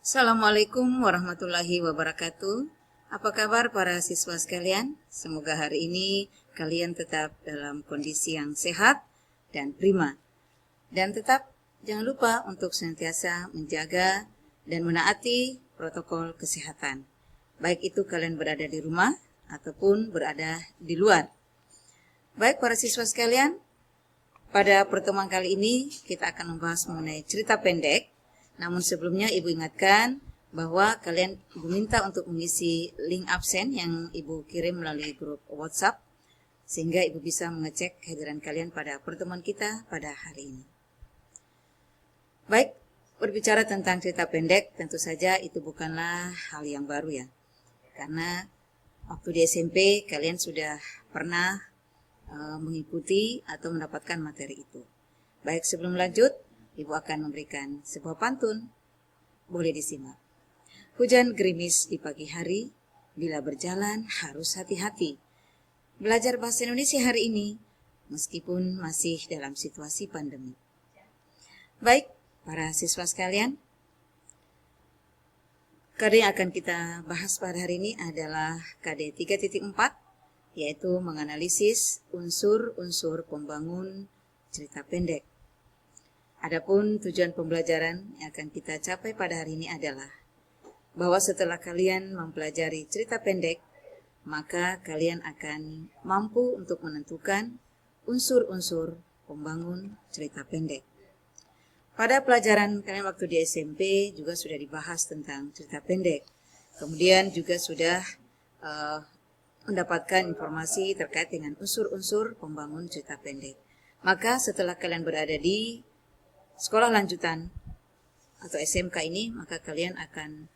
Assalamualaikum warahmatullahi wabarakatuh. Apa kabar para siswa sekalian? Semoga hari ini kalian tetap dalam kondisi yang sehat dan prima. Dan tetap jangan lupa untuk senantiasa menjaga dan menaati protokol kesehatan. Baik itu kalian berada di rumah ataupun berada di luar. Baik para siswa sekalian, pada pertemuan kali ini kita akan membahas mengenai cerita pendek. Namun sebelumnya Ibu ingatkan bahwa kalian Ibu minta untuk mengisi link absen yang Ibu kirim melalui grup WhatsApp, sehingga Ibu bisa mengecek kehadiran kalian pada pertemuan kita pada hari ini. Baik, berbicara tentang cerita pendek, tentu saja itu bukanlah hal yang baru ya. Karena waktu di SMP kalian sudah pernah mengikuti atau mendapatkan materi itu. Baik, sebelum lanjut, Ibu akan memberikan sebuah pantun. Boleh disimak. Hujan gerimis di pagi hari, bila berjalan harus hati-hati. Belajar bahasa Indonesia hari ini, meskipun masih dalam situasi pandemi. Baik, para siswa sekalian, KD yang akan kita bahas pada hari ini adalah KD 3.4, yaitu menganalisis unsur-unsur pembangun cerita pendek. Adapun tujuan pembelajaran yang akan kita capai pada hari ini adalah bahwa setelah kalian mempelajari cerita pendek, maka kalian akan mampu untuk menentukan unsur-unsur pembangun cerita pendek. Pada pelajaran kalian waktu di SMP juga sudah dibahas tentang cerita pendek. Kemudian juga sudah mendapatkan informasi terkait dengan unsur-unsur pembangun cerita pendek. Maka setelah kalian berada di sekolah lanjutan atau SMK ini, maka kalian akan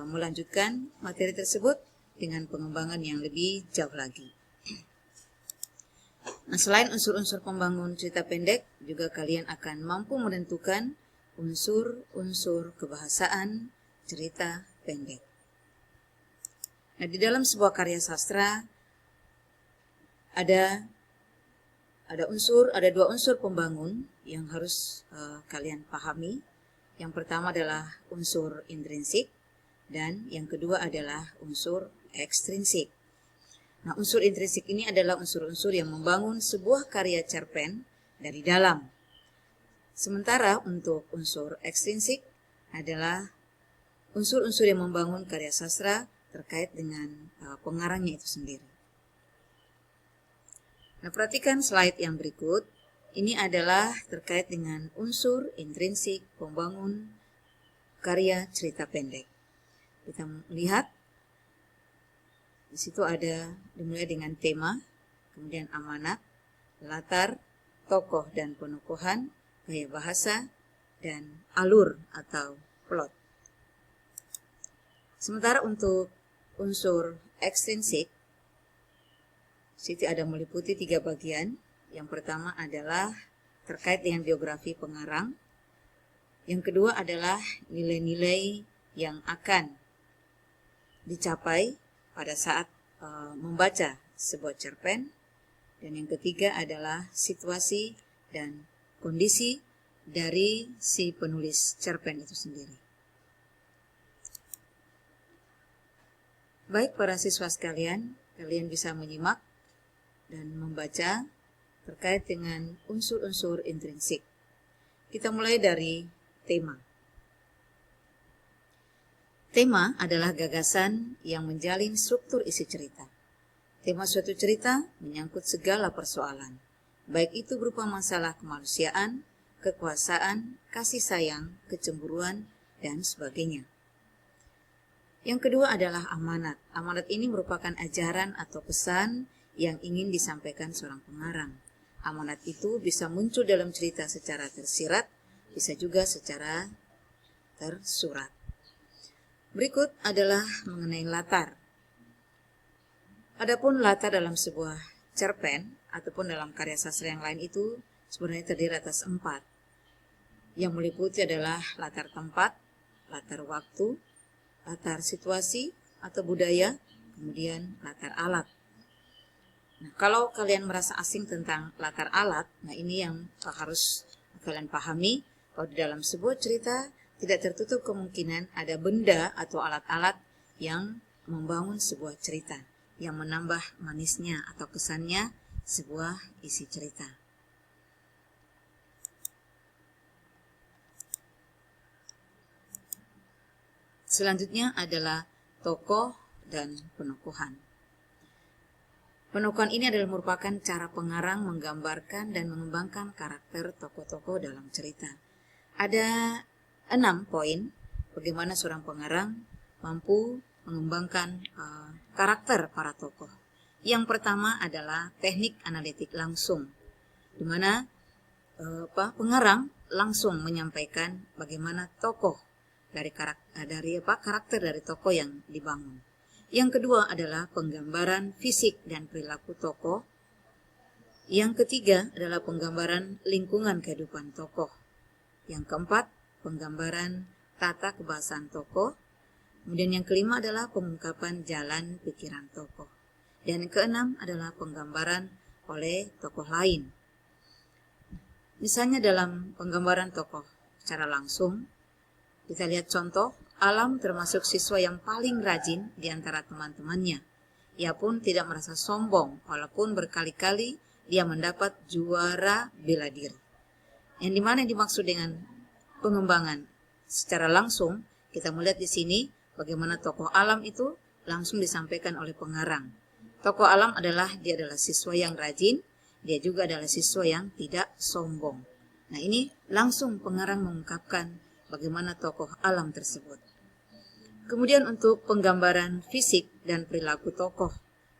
melanjutkan materi tersebut dengan pengembangan yang lebih jauh lagi. Nah, selain unsur-unsur pembangun cerita pendek, juga kalian akan mampu menentukan unsur-unsur kebahasaan cerita pendek. Nah, di dalam sebuah karya sastra ada dua unsur pembangun yang harus kalian pahami. Yang pertama adalah unsur intrinsik dan yang kedua adalah unsur ekstrinsik. Nah, unsur intrinsik ini adalah unsur-unsur yang membangun sebuah karya cerpen dari dalam. Sementara untuk unsur ekstrinsik adalah unsur-unsur yang membangun karya sastra terkait dengan pengarangnya itu sendiri. Nah, perhatikan slide yang berikut. Ini adalah terkait dengan unsur intrinsik pembangun karya cerita pendek. Kita melihat di situ ada dimulai dengan tema, kemudian amanat, latar, tokoh dan penokohan, gaya bahasa, dan alur atau plot. Sementara untuk unsur ekstrinsik, Siti ada meliputi 3 bagian. Yang pertama adalah terkait dengan biografi pengarang. Yang kedua adalah nilai-nilai yang akan dicapai pada saat membaca sebuah cerpen. Dan yang ketiga adalah situasi dan kondisi dari si penulis cerpen itu sendiri. Baik para siswa sekalian, kalian bisa menyimak dan membaca terkait dengan unsur-unsur intrinsik. Kita mulai dari tema. Tema adalah gagasan yang menjalin struktur isi cerita. Tema suatu cerita menyangkut segala persoalan, baik itu berupa masalah kemanusiaan, kekuasaan, kasih sayang, kecemburuan, dan sebagainya. Yang kedua adalah amanat. Amanat ini merupakan ajaran atau pesan yang ingin disampaikan seorang pengarang. Amanat itu bisa muncul dalam cerita secara tersirat, bisa juga secara tersurat. Berikut adalah mengenai latar. Adapun latar dalam sebuah cerpen ataupun dalam karya sastra yang lain itu sebenarnya terdiri atas 4. Yang meliputi adalah latar tempat, latar waktu, latar situasi atau budaya, kemudian latar alat. Nah, kalau kalian merasa asing tentang latar alat, nah ini yang harus kalian pahami, kalau di dalam sebuah cerita tidak tertutup kemungkinan ada benda atau alat-alat yang membangun sebuah cerita, yang menambah manisnya atau kesannya sebuah isi cerita. Selanjutnya adalah tokoh dan penokohan. Penokohan ini adalah merupakan cara pengarang menggambarkan dan mengembangkan karakter tokoh-tokoh dalam cerita. Ada 6 poin bagaimana seorang pengarang mampu mengembangkan karakter para tokoh. Yang pertama adalah teknik analitik langsung, di mana pengarang langsung menyampaikan bagaimana tokoh karakter dari tokoh yang dibangun. Yang kedua adalah penggambaran fisik dan perilaku tokoh. Yang ketiga adalah penggambaran lingkungan kehidupan tokoh. Yang keempat, penggambaran tata kebahasaan tokoh. Kemudian yang kelima adalah pengungkapan jalan pikiran tokoh. Dan yang keenam adalah penggambaran oleh tokoh lain. Misalnya dalam penggambaran tokoh secara langsung, kita lihat contoh, Alam termasuk siswa yang paling rajin di antara teman-temannya. Ia pun tidak merasa sombong, walaupun berkali-kali dia mendapat juara bela diri. Yang dimana yang dimaksud dengan pengembangan secara langsung, kita melihat di sini bagaimana tokoh Alam itu langsung disampaikan oleh pengarang. Tokoh Alam dia adalah siswa yang rajin, dia juga adalah siswa yang tidak sombong. Nah, ini langsung pengarang mengungkapkan bagaimana tokoh Alam tersebut. Kemudian untuk penggambaran fisik dan perilaku tokoh,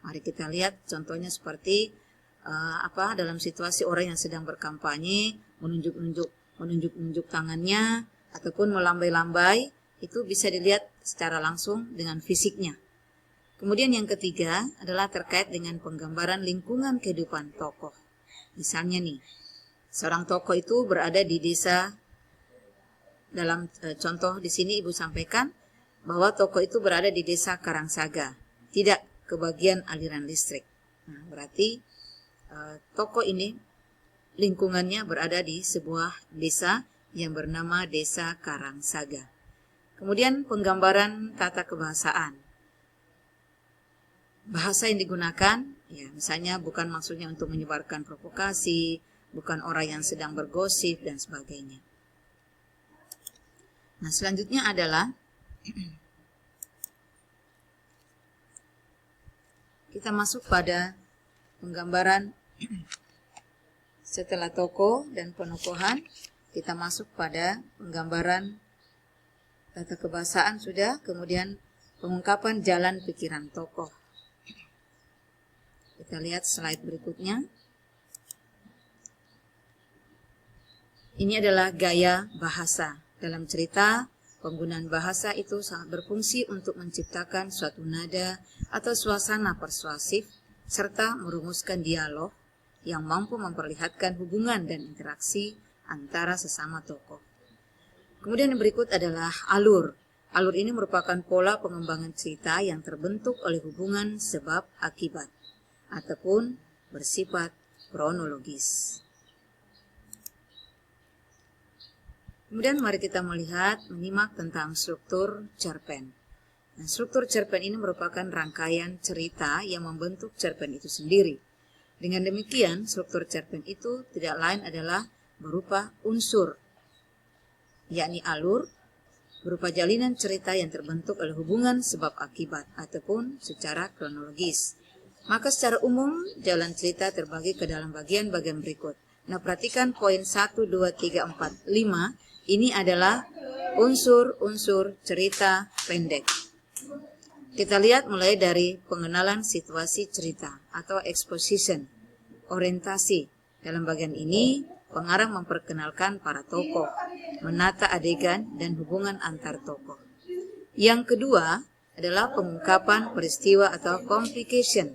mari kita lihat contohnya seperti dalam situasi orang yang sedang berkampanye, menunjuk-nunjuk tangannya ataupun melambai-lambai, itu bisa dilihat secara langsung dengan fisiknya. Kemudian yang ketiga adalah terkait dengan penggambaran lingkungan kehidupan tokoh. Misalnya nih, seorang tokoh itu berada di desa. Dalam contoh di sini Ibu sampaikan bahwa tokoh itu berada di desa Karangsaga, tidak ke bagian aliran listrik. Nah, berarti tokoh ini lingkungannya berada di sebuah desa yang bernama Desa Karangsaga. Kemudian penggambaran tata kebahasaan. Bahasa yang digunakan, ya misalnya bukan maksudnya untuk menyebarkan provokasi, bukan orang yang sedang bergosip dan sebagainya. Nah, selanjutnya adalah kita masuk pada penggambaran setelah tokoh dan penokohan, kita masuk pada penggambaran tata kebahasaan sudah, kemudian pengungkapan jalan pikiran tokoh. Kita lihat slide berikutnya. Ini adalah gaya bahasa. Dalam cerita, penggunaan bahasa itu sangat berfungsi untuk menciptakan suatu nada atau suasana persuasif, serta merumuskan dialog yang mampu memperlihatkan hubungan dan interaksi antara sesama tokoh. Kemudian yang berikut adalah alur. Alur ini merupakan pola pengembangan cerita yang terbentuk oleh hubungan sebab akibat, ataupun bersifat kronologis. Kemudian mari kita menyimak tentang struktur cerpen. Nah, struktur cerpen ini merupakan rangkaian cerita yang membentuk cerpen itu sendiri. Dengan demikian, struktur cerpen itu tidak lain adalah berupa unsur, yakni alur, berupa jalinan cerita yang terbentuk oleh hubungan sebab akibat ataupun secara kronologis. Maka secara umum, jalan cerita terbagi ke dalam bagian-bagian berikut. Nah, perhatikan poin 1, 2, 3, 4, 5. Ini adalah unsur-unsur cerita pendek. Kita lihat mulai dari pengenalan situasi cerita atau exposition, orientasi. Dalam bagian ini, pengarang memperkenalkan para tokoh, menata adegan dan hubungan antar tokoh. Yang kedua adalah pengungkapan peristiwa atau complication.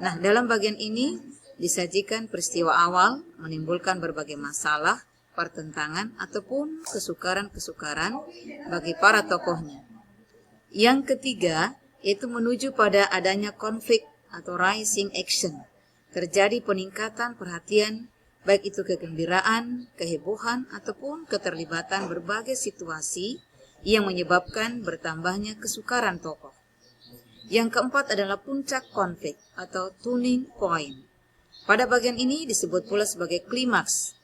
Nah, dalam bagian ini disajikan peristiwa awal menimbulkan berbagai masalah, pertentangan ataupun kesukaran-kesukaran bagi para tokohnya. Yang ketiga yaitu menuju pada adanya konflik atau rising action. Terjadi peningkatan perhatian baik itu kegembiraan, kehebohan, ataupun keterlibatan berbagai situasi yang menyebabkan bertambahnya kesukaran tokoh. Yang keempat adalah puncak konflik atau turning point. Pada bagian ini disebut pula sebagai klimaks.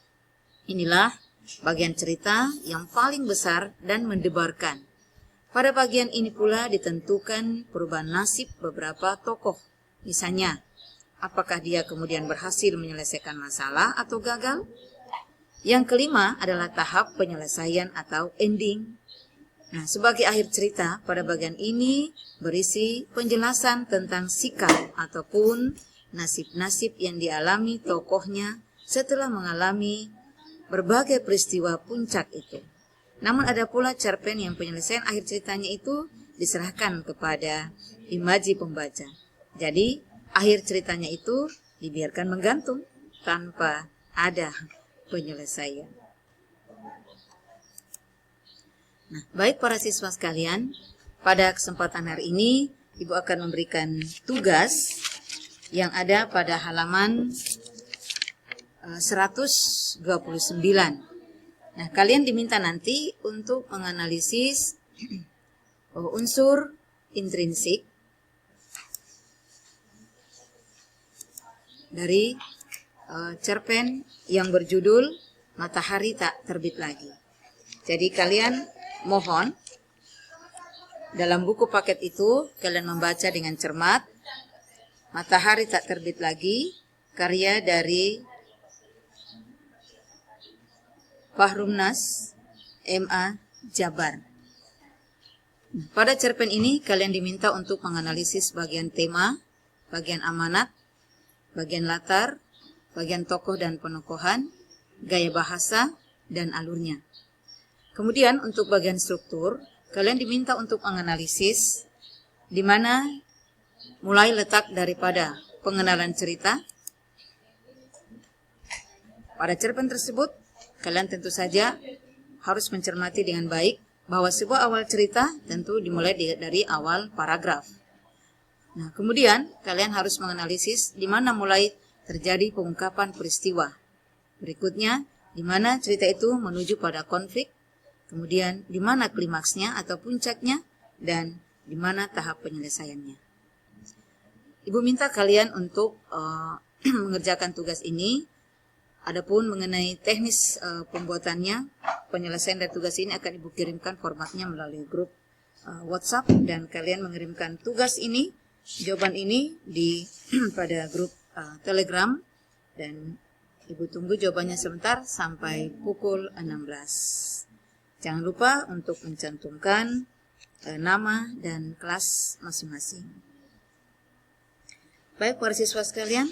Inilah bagian cerita yang paling besar dan mendebarkan. Pada bagian ini pula ditentukan perubahan nasib beberapa tokoh. Misalnya, apakah dia kemudian berhasil menyelesaikan masalah atau gagal? Yang kelima adalah tahap penyelesaian atau ending. Nah, sebagai akhir cerita, pada bagian ini berisi penjelasan tentang sikap ataupun nasib-nasib yang dialami tokohnya setelah mengalami berbagai peristiwa puncak itu. Namun ada pula cerpen yang penyelesaian akhir ceritanya itu diserahkan kepada imaji pembaca. Jadi, akhir ceritanya itu dibiarkan menggantung tanpa ada penyelesaian. Nah, baik para siswa sekalian, pada kesempatan hari ini Ibu akan memberikan tugas yang ada pada halaman 129. Nah, kalian diminta nanti untuk menganalisis unsur intrinsik dari cerpen yang berjudul Matahari Tak Terbit Lagi. Jadi kalian mohon dalam buku paket itu kalian membaca dengan cermat Matahari Tak Terbit Lagi, karya dari Fahrumnas M.A. Jabar. Pada cerpen ini kalian diminta untuk menganalisis bagian tema, bagian amanat, bagian latar, bagian tokoh dan penokohan, gaya bahasa, dan alurnya. Kemudian untuk bagian struktur, kalian diminta untuk menganalisis di mana mulai letak daripada pengenalan cerita. Pada cerpen tersebut, kalian tentu saja harus mencermati dengan baik bahwa sebuah awal cerita tentu dimulai dari awal paragraf. Nah, kemudian kalian harus menganalisis di mana mulai terjadi pengungkapan peristiwa. Berikutnya, di mana cerita itu menuju pada konflik, kemudian di mana klimaksnya atau puncaknya, dan di mana tahap penyelesaiannya. Ibu minta kalian untuk mengerjakan tugas ini. Adapun mengenai teknis pembuatannya, penyelesaian dari tugas ini akan Ibu kirimkan formatnya melalui grup WhatsApp, dan kalian mengirimkan tugas ini, jawaban ini di pada grup Telegram, dan Ibu tunggu jawabannya sebentar sampai pukul 16. Jangan lupa untuk mencantumkan nama dan kelas masing-masing. Baik para siswa sekalian,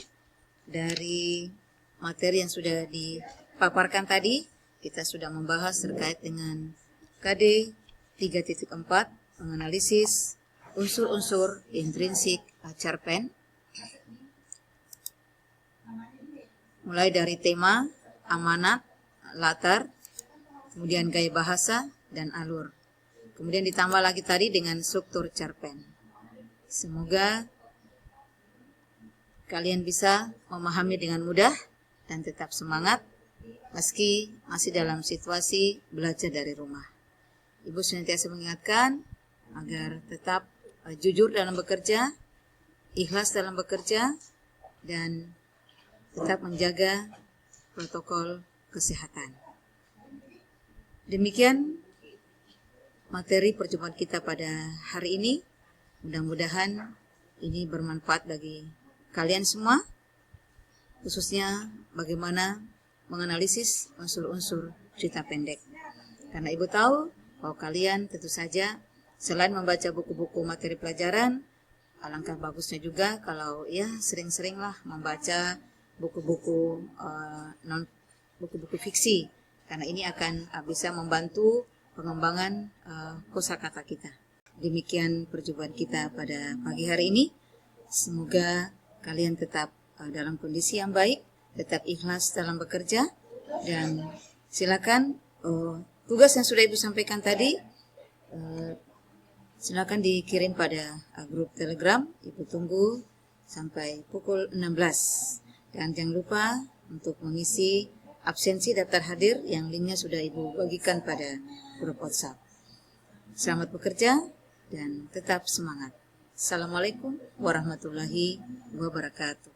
dari materi yang sudah dipaparkan tadi, kita sudah membahas terkait dengan KD 3.4, menganalisis unsur-unsur intrinsik cerpen, mulai dari tema, amanat, latar, kemudian gaya bahasa, dan alur. Kemudian ditambah lagi tadi dengan struktur cerpen. Semoga kalian bisa memahami dengan mudah dan tetap semangat meski masih dalam situasi belajar dari rumah. Ibu senantiasa mengingatkan agar tetap jujur dalam bekerja, ikhlas dalam bekerja, dan tetap menjaga protokol kesehatan. Demikian materi perjumpaan kita pada hari ini. Mudah-mudahan ini bermanfaat bagi kalian semua, khususnya bagaimana menganalisis unsur-unsur cerita pendek. Karena Ibu tahu bahwa kalian tentu saja selain membaca buku-buku materi pelajaran, alangkah bagusnya juga kalau ya sering-seringlah membaca buku-buku buku-buku fiksi, karena ini akan bisa membantu pengembangan kosakata kita. Demikian perjumpaan kita pada pagi hari ini. Semoga kalian tetap dalam kondisi yang baik, tetap ikhlas dalam bekerja, dan silakan tugas yang sudah Ibu sampaikan tadi silakan dikirim pada grup Telegram. Ibu tunggu sampai pukul 16. Dan jangan lupa untuk mengisi absensi daftar hadir yang linknya sudah Ibu bagikan pada grup WhatsApp. Selamat bekerja dan tetap semangat. Assalamualaikum warahmatullahi wabarakatuh.